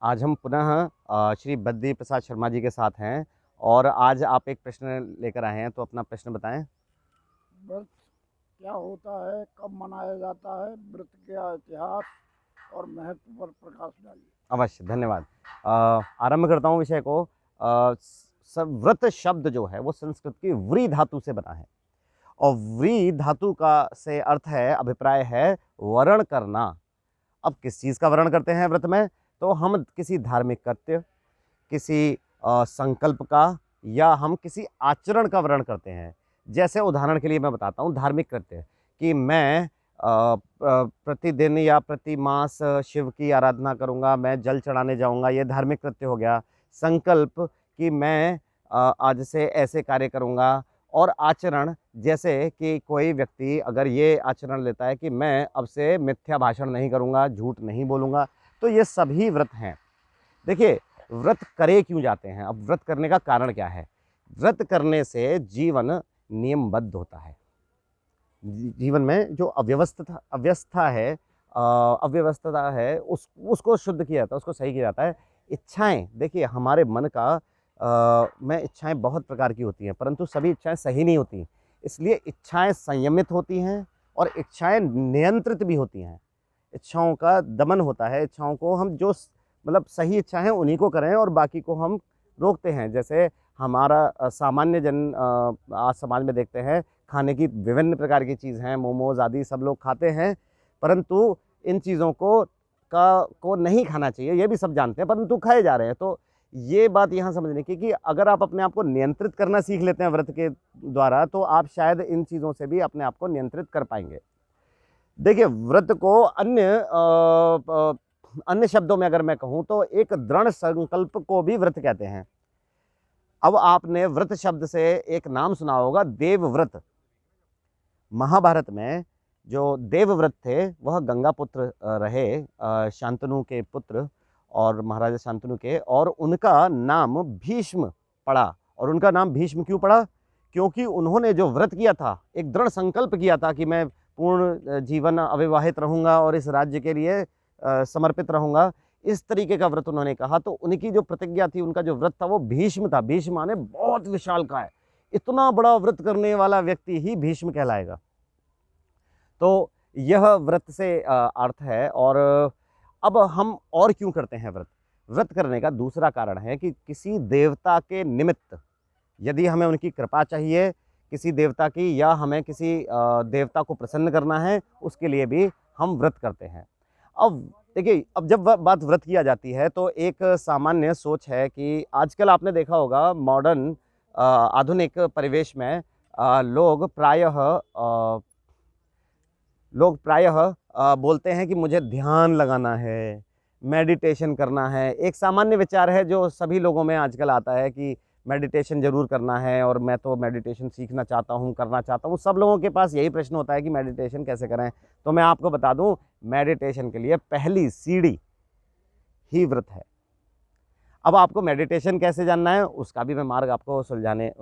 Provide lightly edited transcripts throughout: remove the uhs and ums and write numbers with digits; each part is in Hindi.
आज हम पुनः श्री बद्री प्रसाद शर्मा जी के साथ हैं और आज आप एक प्रश्न लेकर आए हैं, तो अपना प्रश्न बताएं। व्रत क्या होता है, कब मनाया जाता है, व्रत का इतिहास और महत्व पर प्रकाश डालिए। अवश्य, धन्यवाद। आरंभ करता हूं विषय को। व्रत शब्द जो है वो संस्कृत की व्री धातु से बना है और व्री धातु का से अर्थ है, अभिप्राय है वर्ण करना। अब किस चीज़ का वर्ण करते हैं व्रत में? तो हम किसी धार्मिक कृत्य, किसी संकल्प का, या हम किसी आचरण का वर्ण करते हैं। जैसे उदाहरण के लिए मैं बताता हूँ, धार्मिक कृत्य कि मैं प्रतिदिन या प्रति मास शिव की आराधना करूँगा, मैं जल चढ़ाने जाऊँगा, ये धार्मिक कृत्य हो गया। संकल्प कि मैं आज से ऐसे कार्य करूँगा। और आचरण, जैसे कि कोई व्यक्ति अगर ये आचरण लेता है कि मैं अब से मिथ्या भाषण नहीं करूँगा, झूठ नहीं बोलूँगा, तो ये सभी व्रत हैं। देखिए, व्रत करे क्यों जाते हैं? अब व्रत करने का कारण क्या है? व्रत करने से जीवन नियमबद्ध होता है। जीवन में जो अव्यवस्था है उसको शुद्ध किया जाता है, उसको सही किया जाता है। इच्छाएं, देखिए हमारे मन का में इच्छाएं बहुत प्रकार की होती हैं, परंतु सभी इच्छाएं सही नहीं होती। इसलिए इच्छाएं संयमित होती हैं और इच्छाएं नियंत्रित भी होती हैं। इच्छाओं का दमन होता है। इच्छाओं को हम जो मतलब सही इच्छा है उन्हीं को करें और बाकी को हम रोकते हैं। जैसे हमारा सामान्य जन आज समाज में देखते हैं, खाने की विभिन्न प्रकार की चीज़ हैं, मोमोज आदि सब लोग खाते हैं, परंतु इन चीज़ों को नहीं खाना चाहिए, ये भी सब जानते हैं, परंतु खाए जा रहे हैं। तो ये बात यहाँ समझने की कि अगर आप अपने आप को नियंत्रित करना सीख लेते हैं व्रत के द्वारा, तो आप शायद इन चीज़ों से भी अपने आप को नियंत्रित कर पाएंगे। देखिए, व्रत को अन्य शब्दों में अगर मैं कहूँ तो एक दृढ़ संकल्प को भी व्रत कहते हैं। अब आपने व्रत शब्द से एक नाम सुना होगा, देवव्रत। महाभारत में जो देवव्रत थे वह गंगा पुत्र रहे, शांतनु के पुत्र और महाराजा शांतनु के, और उनका नाम भीष्म पड़ा। और उनका नाम भीष्म क्यों पड़ा? क्योंकि उन्होंने जो व्रत किया था, एक दृढ़ संकल्प किया था कि मैं पूर्ण जीवन अविवाहित रहूंगा और इस राज्य के लिए समर्पित रहूंगा। इस तरीके का व्रत उन्होंने कहा, तो उनकी जो प्रतिज्ञा थी, उनका जो व्रत था वो भीष्म था। भीष्म माने बहुत विशालकाय, इतना बड़ा व्रत करने वाला व्यक्ति ही भीष्म कहलाएगा। तो यह व्रत से अर्थ है। और अब हम और क्यों करते हैं व्रत? व्रत करने का दूसरा कारण है कि किसी देवता के निमित्त, यदि हमें उनकी कृपा चाहिए किसी देवता की, या हमें किसी देवता को प्रसन्न करना है, उसके लिए भी हम व्रत करते हैं। अब देखिए, अब जब बात व्रत किया जाती है तो एक सामान्य सोच है कि आजकल आपने देखा होगा मॉडर्न आधुनिक परिवेश में लोग प्रायः बोलते हैं कि मुझे ध्यान लगाना है, मेडिटेशन करना है। एक सामान्य विचार है जो सभी लोगों में आजकल आता है कि मेडिटेशन ज़रूर करना है, और मैं तो मेडिटेशन सीखना चाहता हूँ, करना चाहता हूँ। सब लोगों के पास यही प्रश्न होता है कि मेडिटेशन कैसे करें। तो मैं आपको बता दूँ, मेडिटेशन के लिए पहली सीढ़ी ही व्रत है। अब आपको मेडिटेशन कैसे जानना है, उसका भी मैं मार्ग आपको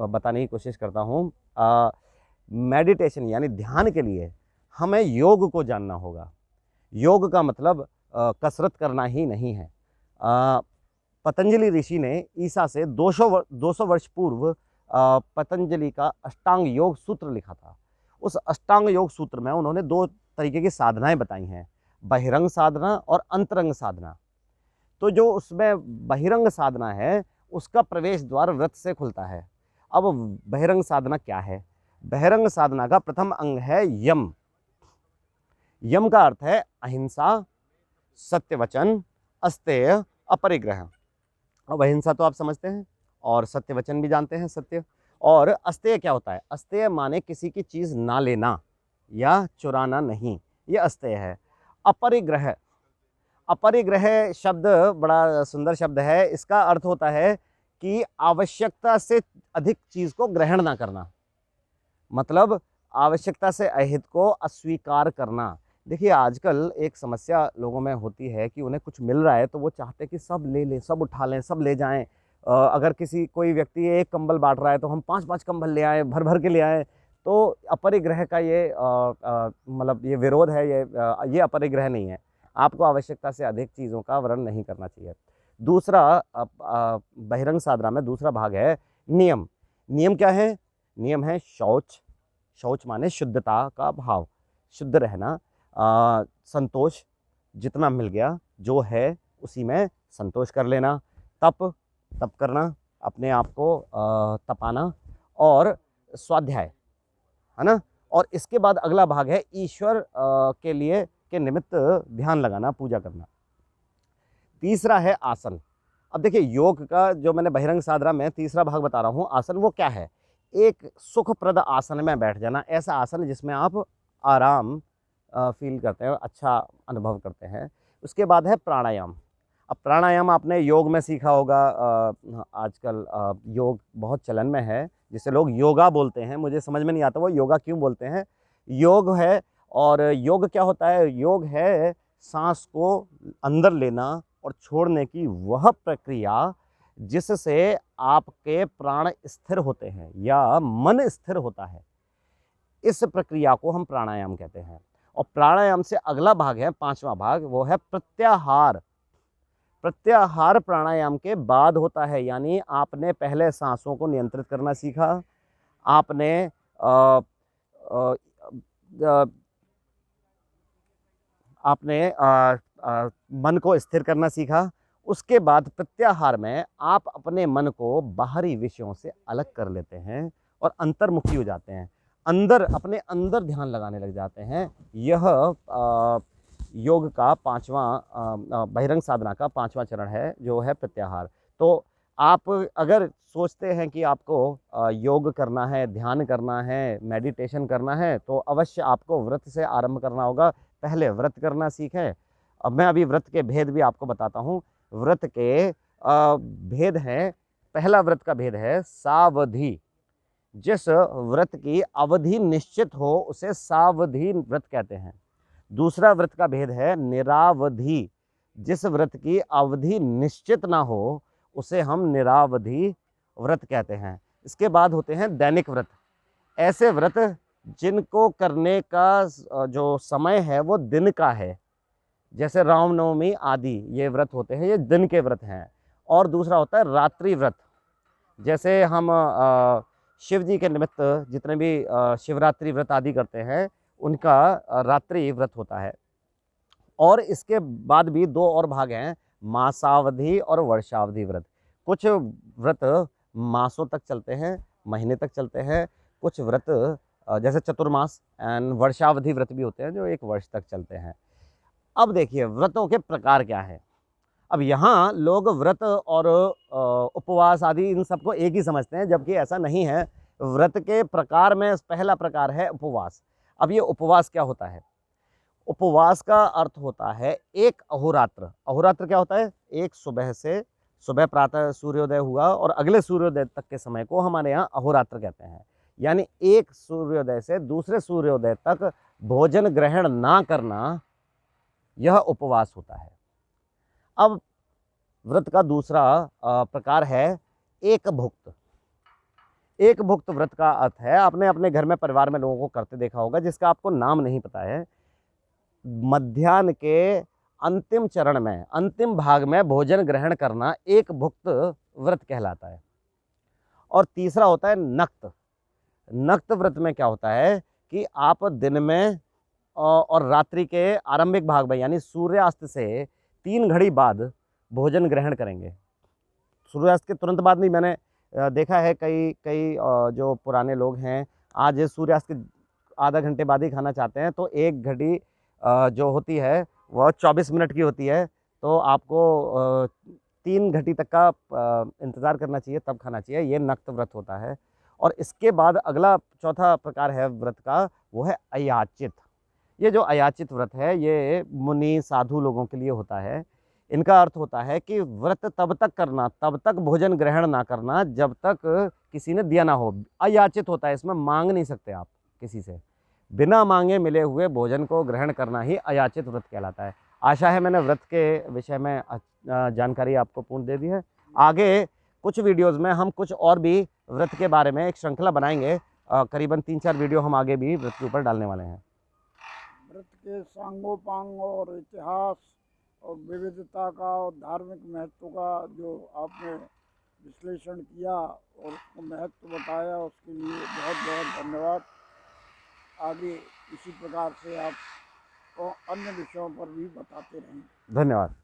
बताने की कोशिश करता हूँ। मेडिटेशन यानी ध्यान के लिए हमें योग को जानना होगा। योग का मतलब कसरत करना ही नहीं है। पतंजलि ऋषि ने ईसा से 200 वर्ष पूर्व पतंजलि का अष्टांग योग सूत्र लिखा था। उस अष्टांग योग सूत्र में उन्होंने दो तरीके की साधनाएं बताई हैं, बहिरंग साधना और अंतरंग साधना। तो जो उसमें बहिरंग साधना है, उसका प्रवेश द्वार व्रत से खुलता है। अब बहिरंग साधना क्या है? बहिरंग साधना का प्रथम अंग है यम। यम का अर्थ है अहिंसा, सत्य वचन, अस्तेय, अपरिग्रह। अब अहिंसा तो आप समझते हैं, और सत्य वचन भी जानते हैं, सत्य। और अस्तेय क्या होता है? अस्तेय माने किसी की चीज ना लेना या चुराना नहीं, ये अस्तेय है। अपरिग्रह, अपरिग्रह शब्द बड़ा सुंदर शब्द है। इसका अर्थ होता है कि आवश्यकता से अधिक चीज को ग्रहण ना करना, मतलब आवश्यकता से अहित को अस्वीकार करना। देखिए, आजकल एक समस्या लोगों में होती है कि उन्हें कुछ मिल रहा है तो वो चाहते हैं कि सब ले लें, सब उठा लें, सब ले जाएं। अगर कोई व्यक्ति एक कंबल बांट रहा है तो हम 5-5 कंबल ले आए, भर भर के ले आए। तो अपरिग्रह का ये मतलब ये विरोध है, ये अपरिग्रह नहीं है। आपको आवश्यकता से अधिक चीज़ों का वर्ण नहीं करना चाहिए। दूसरा बहिरंग साधना में दूसरा भाग है नियम। नियम क्या है? नियम है शौच। शौच माने शुद्धता का भाव, शुद्ध रहना। संतोष, जितना मिल गया जो है उसी में संतोष कर लेना। तप, तप करना, अपने आप को तपाना। और स्वाध्याय, है ना। और इसके बाद अगला भाग है ईश्वर के लिए के निमित्त ध्यान लगाना, पूजा करना। तीसरा है आसन। अब देखिए, योग का जो मैंने बहिरंग साधना में तीसरा भाग बता रहा हूँ, आसन वो क्या है? एक सुखप्रद आसन में बैठ जाना, ऐसा आसन जिसमें आप आराम फील करते हैं, अच्छा अनुभव करते हैं। उसके बाद है प्राणायाम। अब प्राणायाम आपने योग में सीखा होगा। आजकल योग बहुत चलन में है, जिसे लोग योगा बोलते हैं। मुझे समझ में नहीं आता वो योगा क्यों बोलते हैं। योग है, और योग क्या होता है? योग है सांस को अंदर लेना और छोड़ने की वह प्रक्रिया जिससे आपके प्राण स्थिर होते हैं या मन स्थिर होता है। इस प्रक्रिया को हम प्राणायाम कहते हैं। और प्राणायाम से अगला भाग है, पांचवा भाग, वो है प्रत्याहार। प्रत्याहार प्राणायाम के बाद होता है, यानी आपने पहले सांसों को नियंत्रित करना सीखा, आपने आ, आ, आ, आपने मन को स्थिर करना सीखा। उसके बाद प्रत्याहार में आप अपने मन को बाहरी विषयों से अलग कर लेते हैं और अंतर्मुखी हो जाते हैं, अंदर, अपने अंदर ध्यान लगाने लग जाते हैं। यह योग का पांचवा, बहिरंग साधना का पांचवा चरण है, जो है प्रत्याहार। तो आप अगर सोचते हैं कि आपको योग करना है, ध्यान करना है, मेडिटेशन करना है, तो अवश्य आपको व्रत से आरंभ करना होगा। पहले व्रत करना सीखें। अब मैं अभी व्रत के भेद भी आपको बताता हूँ। व्रत के भेद हैं। पहला व्रत का भेद है सावधि। जिस व्रत की अवधि निश्चित हो उसे सावधि व्रत कहते हैं। दूसरा व्रत का भेद है निरावधि। जिस व्रत की अवधि निश्चित ना हो उसे हम निरावधि व्रत कहते हैं। इसके बाद होते हैं दैनिक व्रत। ऐसे व्रत जिनको करने का जो समय है वो दिन का है, जैसे रामनवमी आदि ये व्रत होते हैं, ये दिन के व्रत हैं। और दूसरा होता है रात्रि व्रत। जैसे हम शिव जी के निमित्त जितने भी शिवरात्रि व्रत आदि करते हैं, उनका रात्रि व्रत होता है। और इसके बाद भी दो और भाग हैं, मासावधि और वर्षावधि व्रत। कुछ व्रत मासों तक चलते हैं, महीने तक चलते हैं। कुछ व्रत जैसे चतुर्मास एंड वर्षावधि व्रत भी होते हैं, जो एक वर्ष तक चलते हैं। अब देखिए व्रतों के प्रकार क्या है। अब यहाँ लोग व्रत और उपवास आदि इन सबको एक ही समझते हैं, जबकि ऐसा नहीं है। व्रत के प्रकार में पहला प्रकार है उपवास। अब ये उपवास क्या होता है? उपवास का अर्थ होता है एक अहोरात्र। अहोरात्र क्या होता है? एक सुबह से, सुबह प्रातः सूर्योदय हुआ और अगले सूर्योदय तक के समय को हमारे यहाँ अहोरात्र कहते हैं। यानी एक सूर्योदय से दूसरे सूर्योदय तक भोजन ग्रहण ना करना, यह उपवास होता है। अब व्रत का दूसरा प्रकार है एक भुक्त। एक भुक्त व्रत का अर्थ है, आपने अपने घर में परिवार में लोगों को करते देखा होगा, जिसका आपको नाम नहीं पता है। मध्याह्न के अंतिम चरण में, अंतिम भाग में भोजन ग्रहण करना एक भुक्त व्रत कहलाता है। और तीसरा होता है नक्त। नक्त व्रत में क्या होता है कि आप दिन में और रात्रि के आरंभिक भाग में, यानी सूर्यास्त से 3 घड़ी बाद भोजन ग्रहण करेंगे। सूर्यास्त के तुरंत बाद नहीं। मैंने देखा है कई कई जो पुराने लोग हैं, आज सूर्यास्त के आधा घंटे बाद ही खाना चाहते हैं, तो 1 घड़ी जो होती है वह 24 मिनट की होती है। तो आपको 3 घड़ी तक का इंतज़ार करना चाहिए, तब खाना चाहिए। ये नक्त व्रत होता है। और इसके बाद अगला चौथा प्रकार है व्रत का, वो है अयाचित। ये जो अयाचित व्रत है, ये मुनि साधु लोगों के लिए होता है। इनका अर्थ होता है कि व्रत तब तक करना, तब तक भोजन ग्रहण ना करना जब तक किसी ने दिया ना हो। अयाचित होता है, इसमें मांग नहीं सकते आप किसी से। बिना मांगे मिले हुए भोजन को ग्रहण करना ही अयाचित व्रत कहलाता है। आशा है मैंने व्रत के विषय में जानकारी आपको पूर्ण दे दी है। आगे कुछ वीडियोज़ में हम कुछ और भी व्रत के बारे में एक श्रृंखला बनाएंगे। करीबन 3-4 वीडियो हम आगे भी व्रत के ऊपर डालने वाले हैं। व्रत के सांगोपांग और इतिहास और विविधता का और धार्मिक महत्व का जो आपने विश्लेषण किया और उसको महत्व बताया, उसके लिए बहुत बहुत धन्यवाद। आगे इसी प्रकार से आप अन्य विषयों पर भी बताते रहें। धन्यवाद।